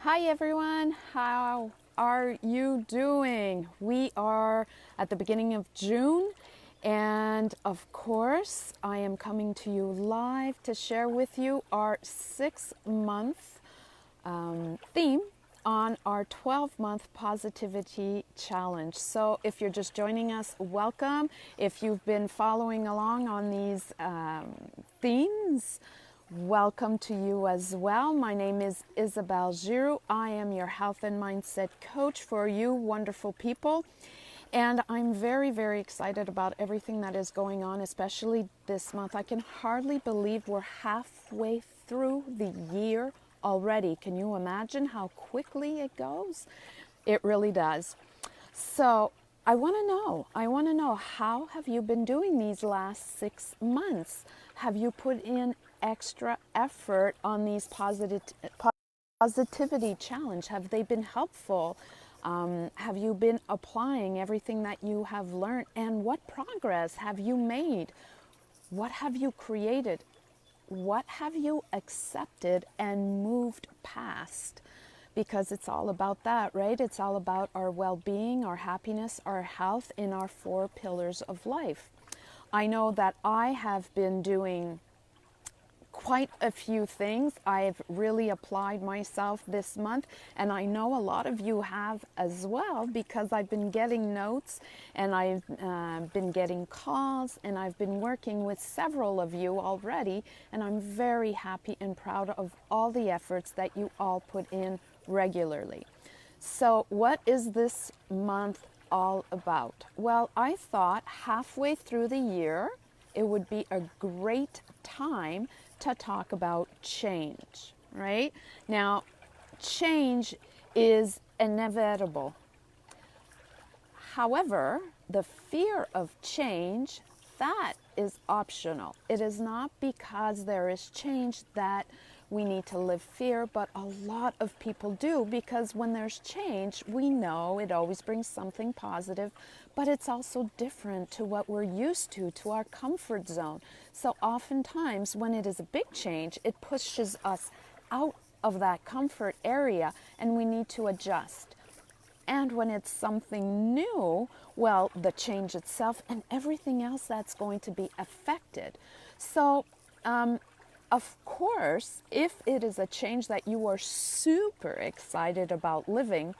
Hi everyone, how are you doing? We are at the beginning of June, and of course, I am coming to you live to share with you our 6 month theme on our 12-month positivity challenge. So, if you're just joining us, welcome. If you've been following along on these themes, welcome to you as well. My name is Isabelle Giroux. I am your health and mindset coach for you wonderful people. And I'm very, very excited about everything that is going on, especially this month. I can hardly believe we're halfway through the year already. Can you imagine how quickly it goes? It really does. So I want to know, how have you been doing these last 6 months? Have you put in extra effort on these positivity challenge? Have they been helpful? Have you been applying everything that you have learned? And what progress have you made? What have you created? What have you accepted and moved past? Because it's all about that, right? It's all about our well-being, our happiness, our health in our 4 pillars of life. I know that I have been doing quite a few things. I've really applied myself this month, and I know a lot of you have as well, because I've been getting notes and I've been getting calls, and I've been working with several of you already, and I'm very happy and proud of all the efforts that you all put in regularly. So what is this month all about? Well, I thought halfway through the year it would be a great time to talk about change, right? Now, change is inevitable. However, the fear of change, that is optional. It is not because there is change that we need to live fear, but a lot of people do, because when there's change, we know it always brings something positive, but it's also different to what we're used to our comfort zone. So oftentimes when it is a big change, it pushes us out of that comfort area and we need to adjust. And when it's something new, well, the change itself and everything else that's going to be affected. So, of course, if it is a change that you are super excited about living,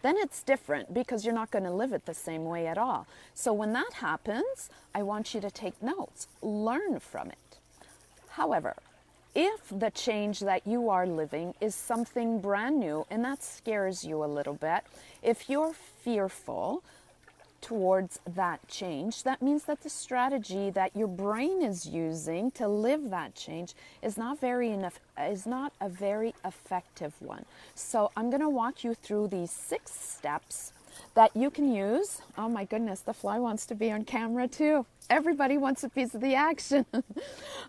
then it's different, because you're not going to live it the same way at all. So when that happens, I want you to take notes, learn from it. However, if the change that you are living is something brand new and that scares you a little bit, if you're fearful towards that change, that means that the strategy that your brain is using to live that change is not a very effective one. So I'm going to walk you through these 6 steps that you can use. Oh my goodness, the fly wants to be on camera too. Everybody wants a piece of the action.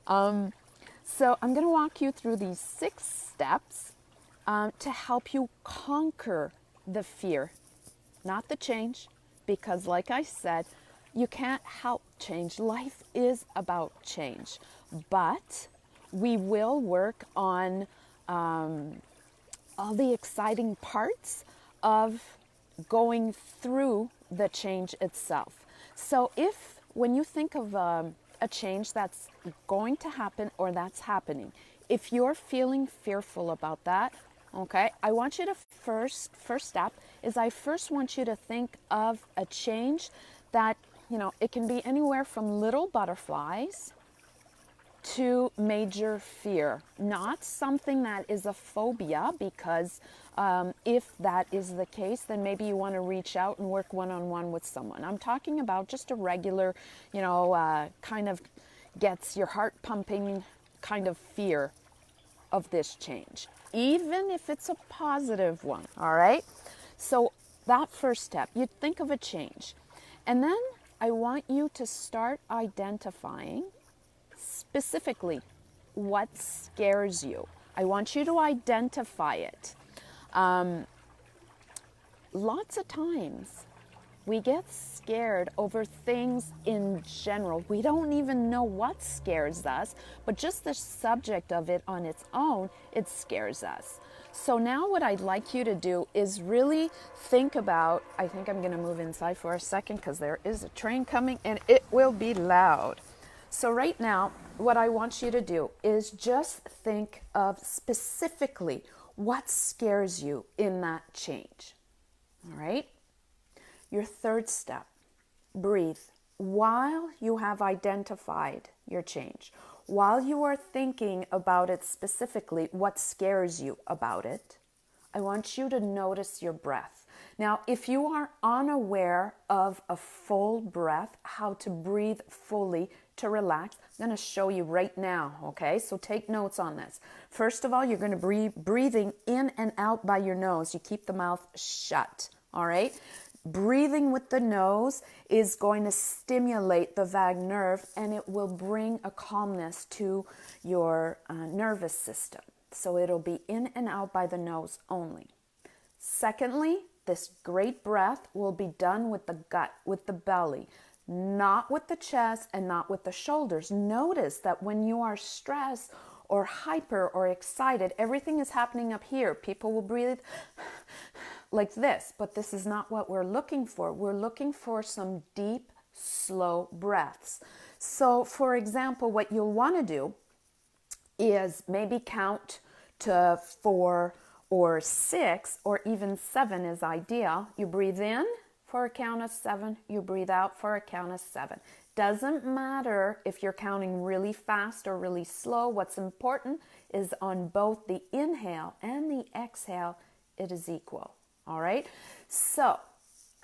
So I'm going to walk you through these 6 steps to help you conquer the fear, not the change, because like I said, you can't help change. Life is about change, but we will work on all the exciting parts of going through the change itself. So when you think of a change that's going to happen or that's happening, if you're feeling fearful about that, okay, I want you to first step is I first want you to think of a change that, it can be anywhere from little butterflies to major fear, not something that is a phobia, because if that is the case, then maybe you want to reach out and work one-on-one with someone. I'm talking about just a regular, kind of gets your heart pumping kind of fear of this change, even if it's a positive one, all right? So that first step, you think of a change, and then I want you to start identifying specifically what scares you. I want you to identify it. Lots of times We get scared over things in general. We don't even know what scares us, but just the subject of it on its own, it scares us. So now what I'd like you to do is really think about, I think I'm going to move inside for a second because there is a train coming and it will be loud. So right now, what I want you to do is just think of specifically what scares you in that change. All right? Your third step, breathe. While you have identified your change, while you are thinking about it specifically, what scares you about it, I want you to notice your breath. Now, if you are unaware of a full breath, how to breathe fully to relax, I'm going to show you right now, okay? So take notes on this. First of all, you're going to be breathing in and out by your nose. You keep the mouth shut, all right? Breathing with the nose is going to stimulate the vagus nerve and it will bring a calmness to your nervous system. So it'll be in and out by the nose only. Secondly, this great breath will be done with the gut, with the belly, not with the chest and not with the shoulders. Notice that when you are stressed or hyper or excited, everything is happening up here. People will breathe like this, but this is not what we're looking for. We're looking for some deep, slow breaths. So, for example, what you'll want to do is maybe count to 4 or 6 or even 7 is ideal. You breathe in for a count of 7, you breathe out for a count of 7. Doesn't matter if you're counting really fast or really slow. What's important is on both the inhale and the exhale, it is equal. All right. So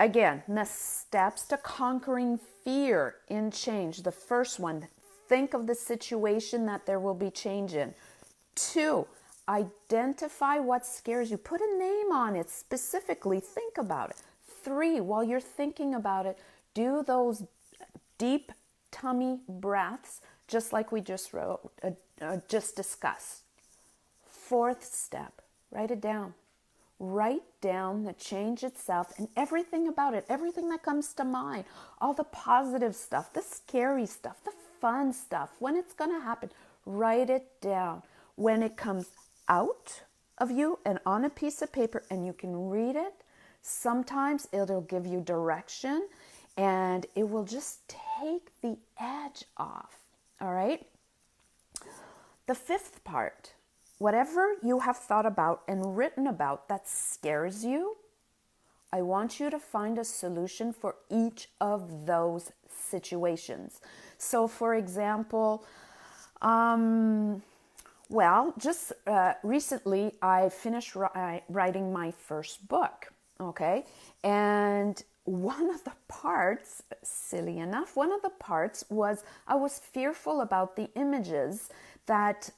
again, the steps to conquering fear in change. The first one, think of the situation that there will be change in. 2, identify what scares you. Put a name on it. Specifically, think about it. 3, while you're thinking about it, do those deep tummy breaths, just like we just discussed. 4th step, write it down. Write down the change itself and everything about it, everything that comes to mind, all the positive stuff, the scary stuff, the fun stuff, when it's going to happen. Write it down. When it comes out of you and on a piece of paper and you can read it, sometimes it'll give you direction and it will just take the edge off. All right? The 5th part. Whatever you have thought about and written about that scares you, I want you to find a solution for each of those situations. So, for example, just recently I finished writing my first book, okay? And one of the parts, silly enough, was I was fearful about the images that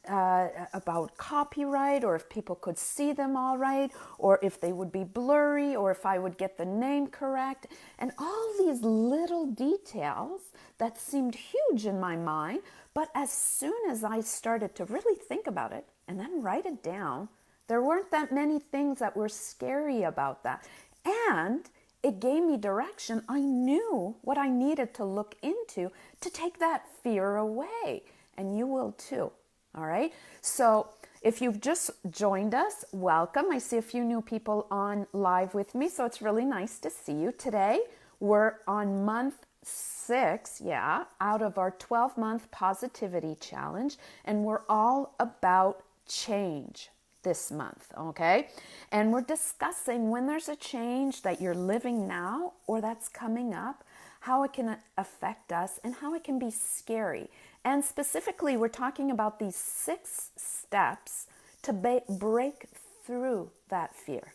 about copyright, or if people could see them all right, or if they would be blurry, or if I would get the name correct, and all these little details that seemed huge in my mind. But as soon as I started to really think about it and then write it down, there weren't that many things that were scary about that. And it gave me direction. I knew what I needed to look into to take that fear away. And you will too. All right. So if you've just joined us, welcome. I see a few new people on live with me, so it's really nice to see you. Today, we're on month 6, out of our 12-month positivity challenge, and we're all about change this month, okay? And we're discussing when there's a change that you're living now or that's coming up, how it can affect us and how it can be scary. And specifically, we're talking about these 6 steps to break through that fear.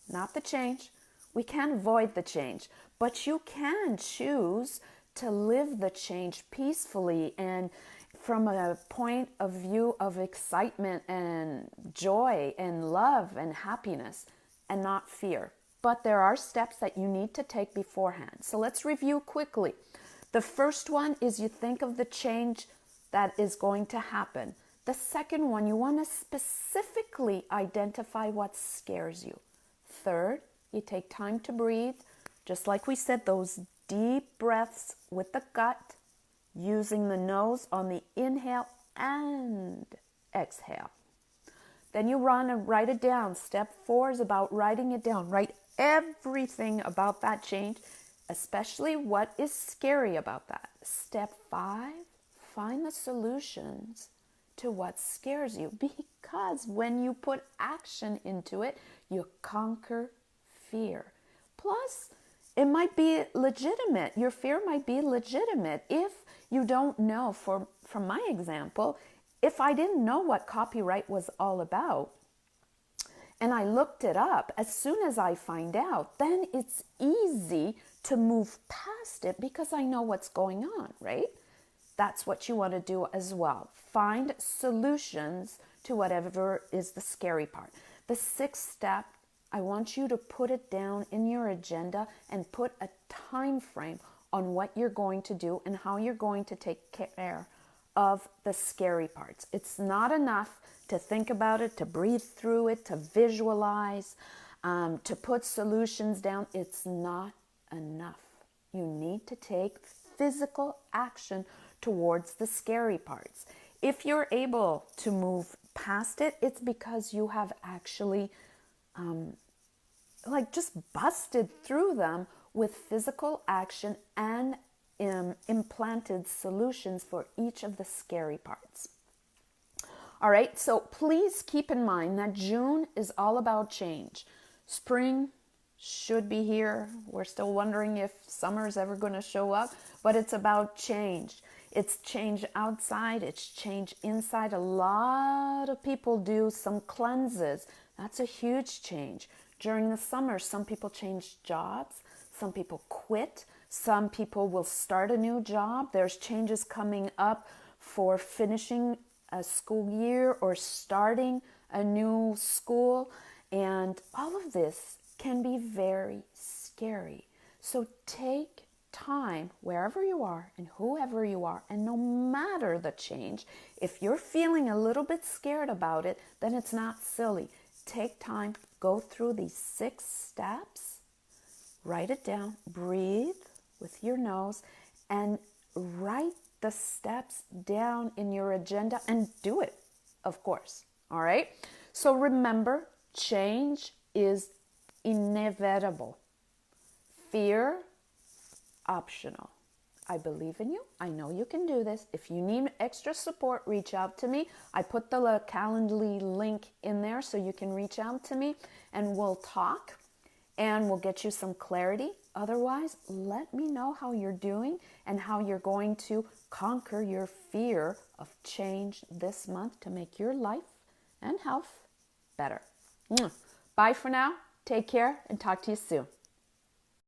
Not the change. We can't avoid the change, but you can choose to live the change peacefully and from a point of view of excitement and joy and love and happiness and not fear. But there are steps that you need to take beforehand. So let's review quickly. The first one is you think of the change that is going to happen. The second one, you want to specifically identify what scares you. Third, you take time to breathe. Just like we said, those deep breaths with the gut, using the nose on the inhale and exhale. Then you run and write it down. Step 4 is about writing it down. Write everything about that change, especially what is scary about that. Step 5, find the solutions to what scares you, because when you put action into it, you conquer fear. Plus, it might be legitimate. Your fear might be legitimate. If you don't know, from my example, if I didn't know what copyright was all about and I looked it up, as soon as I find out, then it's easy to move past it because I know what's going on, right? That's what you want to do as well. Find solutions to whatever is the scary part. The 6th step, I want you to put it down in your agenda and put a time frame on what you're going to do and how you're going to take care of the scary parts. It's not enough to think about it, to breathe through it, to visualize, to put solutions down. It's not enough. You need to take physical action towards the scary parts. If you're able to move past it, it's because you have actually just busted through them with physical action and implanted solutions for each of the scary parts. All right, so please keep in mind that June is all about change. Spring should be here. We're still wondering if summer is ever going to show up, but it's about change. It's change outside, it's change inside. A lot of people do some cleanses. That's a huge change. During the summer, some people change jobs, some people quit, some people will start a new job. There's changes coming up for finishing a school year or starting a new school, and all of this can be very scary. So take time wherever you are and whoever you are, and no matter the change, if you're feeling a little bit scared about it, then it's not silly. Take time, go through these 6 steps, write it down, breathe with your nose, and write the steps down in your agenda and do it, of course. All right? So remember, change is inevitable. Fear, optional. I believe in you. I know you can do this. If you need extra support, reach out to me. I put the Calendly link in there so you can reach out to me and we'll talk and we'll get you some clarity. Otherwise, let me know how you're doing and how you're going to conquer your fear of change this month to make your life and health better. Bye for now. Take care and talk to you soon.